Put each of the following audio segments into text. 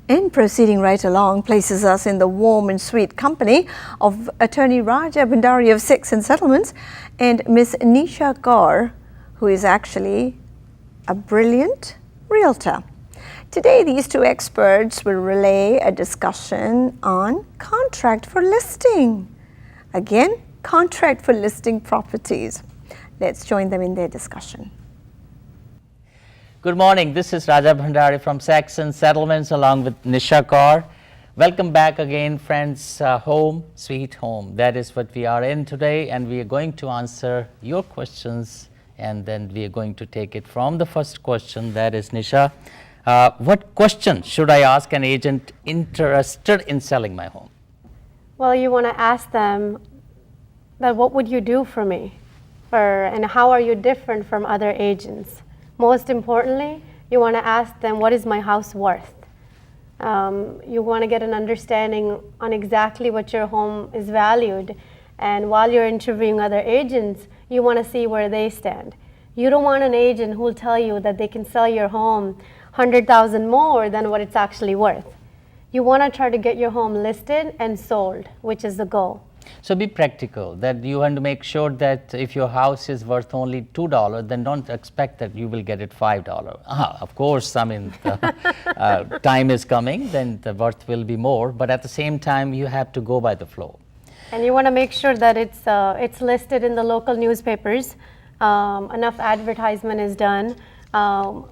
And proceeding right along places us in the warm and sweet company of Attorney Raja Bhandari of Six and Settlements and Miss Nisha Kaur, who is actually a brilliant realtor. Today, these two experts will relay a discussion on contract for listing. Again, contract for listing properties. Let's join them in their discussion. Good morning. This is Raja Bhandari from Saxon Settlements along with Nisha Kaur. Welcome back again, friends. Home, sweet home. That is what we are in today, and we are going to answer your questions, and then we are going to take it from the first question. That is, Nisha, what question should I ask an agent interested in selling my home? Well, you want to ask them that what would you do for me, and how are you different from other agents? Most importantly, you want to ask them, what is my house worth? You want to get an understanding on exactly what your home is valued, and while you're interviewing other agents, you want to see where they stand. You don't want an agent who will tell you that they can sell your home $100,000 more than what it's actually worth. You want to try to get your home listed and sold, which is the goal. So be practical, that you want to make sure that if your house is worth only $2, then don't expect that you will get it $5. Of course, I mean, the time is coming, then the worth will be more, but at the same time, you have to go by the flow. And you want to make sure that it's listed in the local newspapers. Enough advertisement is done.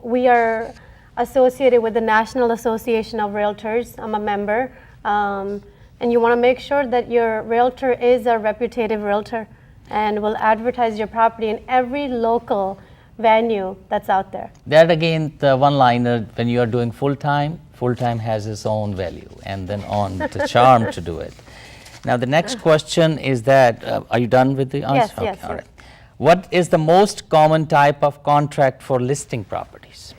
We are associated with the National Association of Realtors. I'm a member. And you want to make sure that your realtor is a reputable realtor and will advertise your property in every local venue that's out there. That again, the one-liner, when you are doing full-time has its own value, and then on the charm to do it. Now the next question is that, are you done with the answer? Yes, okay, yes. all right. What is the most common type of contract for listing properties?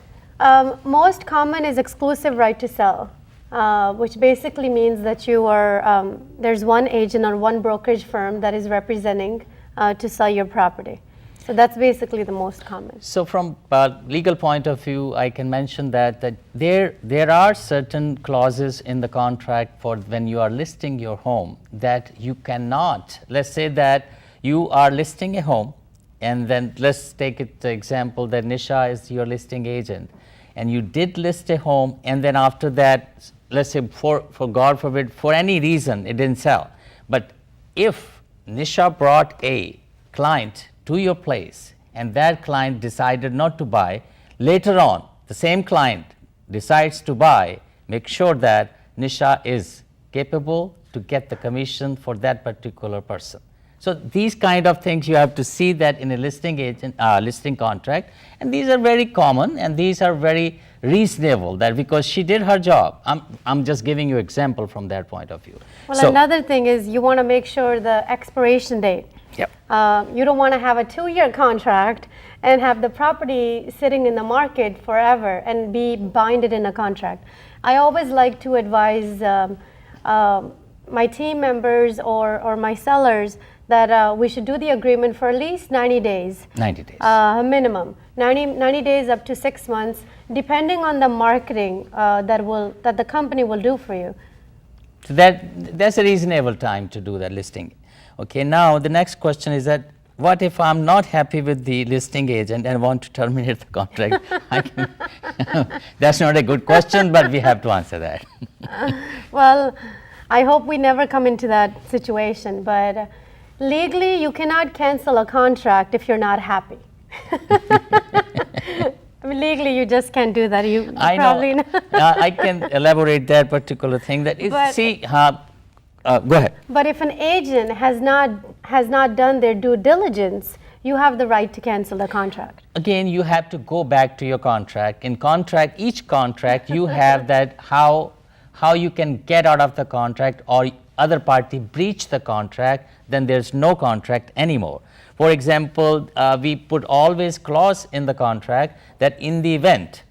Most common is exclusive right to sell. Which basically means that you are, there's one agent or one brokerage firm that is representing to sell your property. So that's basically the most common. So from a legal point of view, I can mention that there are certain clauses in the contract for when you are listing your home that you cannot, let's say that you are listing a home, and then let's take it the example that Nisha is your listing agent, and you did list a home, and then after that, let's say for God forbid, for any reason it didn't sell. But if Nisha brought a client to your place and that client decided not to buy, later on the same client decides to buy, make sure that Nisha is capable to get the commission for that particular person. So these kind of things you have to see that in a listing agent listing contract, and these are very common and these are very reasonable, that because she did her job. I'm just giving you example from that point of view. Well, so another thing is you want to make sure the expiration date. Yep. You don't want to have a 2-year contract and have the property sitting in the market forever and be binded in a contract. I always like to advise my team members or my sellers that we should do the agreement for at least 90 days. 90 days. Minimum. 90 days up to 6 months, depending on the marketing that the company will do for you. So that's a reasonable time to do that listing. Okay, now the next question is that what if I'm not happy with the listing agent and want to terminate the contract? That's not a good question, but we have to answer that. Well, I hope we never come into that situation, but legally you cannot cancel a contract if you're not happy. I mean, legally you just can't do that. I probably know. I can elaborate that particular thing. That is, go ahead. But if an agent has not done their due diligence, you have the right to cancel the contract. Again, you have to go back to your contract. In each contract, you have that how you can get out of the contract, or other party breach the contract, then there's no contract anymore. For example, we put always clause in the contract that in the event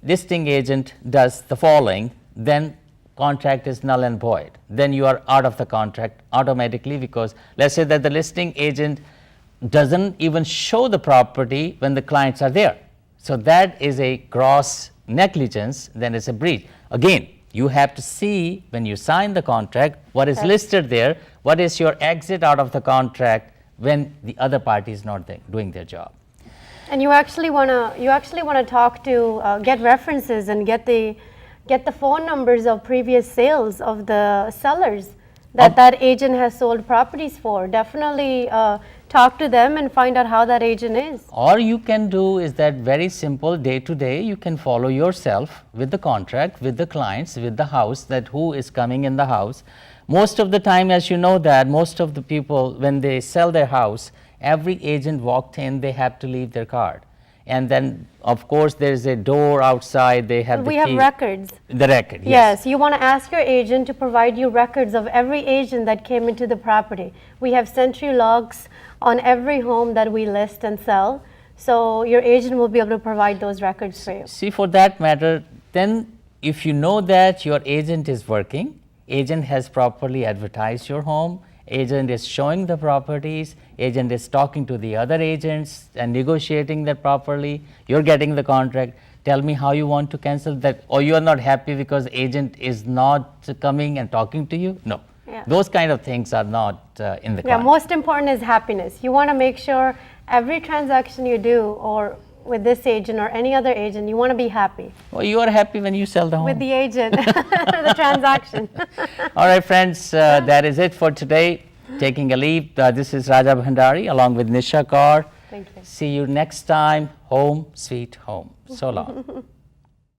listing agent does the following, then contract is null and void. Then you are out of the contract automatically, because let's say that the listing agent doesn't even show the property when the clients are there. So that is a gross negligence, then it's a breach. Again, You have to see when you sign the contract what is listed there, what is your exit out of the contract when the other party is not doing their job. And you actually want to talk to get references and get the phone numbers of previous sales of the sellers that agent has sold properties for. Definitely talk to them and find out how that agent is. All you can do is that very simple day to day, you can follow yourself with the contract, with the clients, with the house, that who is coming in the house. Most of the time, as you know, that most of the people, when they sell their house, every agent walked in, they have to leave their card. And then, of course, there is a door outside, they have the key. We have records. The record, yes. You want to ask your agent to provide you records of every agent that came into the property. We have century logs on every home that we list and sell. So your agent will be able to provide those records for you. See, for that matter, then if you know that your agent is working, agent has properly advertised your home, agent is showing the properties, agent is talking to the other agents and negotiating that properly, you're getting the contract, tell me how you want to cancel that, or you are not happy because agent is not coming and talking to you. No, those kind of things are not in the contract. Most important is happiness. You want to make sure every transaction you do, or with this agent or any other agent, you want to be happy. Well, you are happy when you sell the home. With the agent, the transaction. All right, friends, that is it for today. Taking a leave. This is Raja Bhandari along with Nisha Kaur. Thank you. See you next time. Home, sweet home. So long.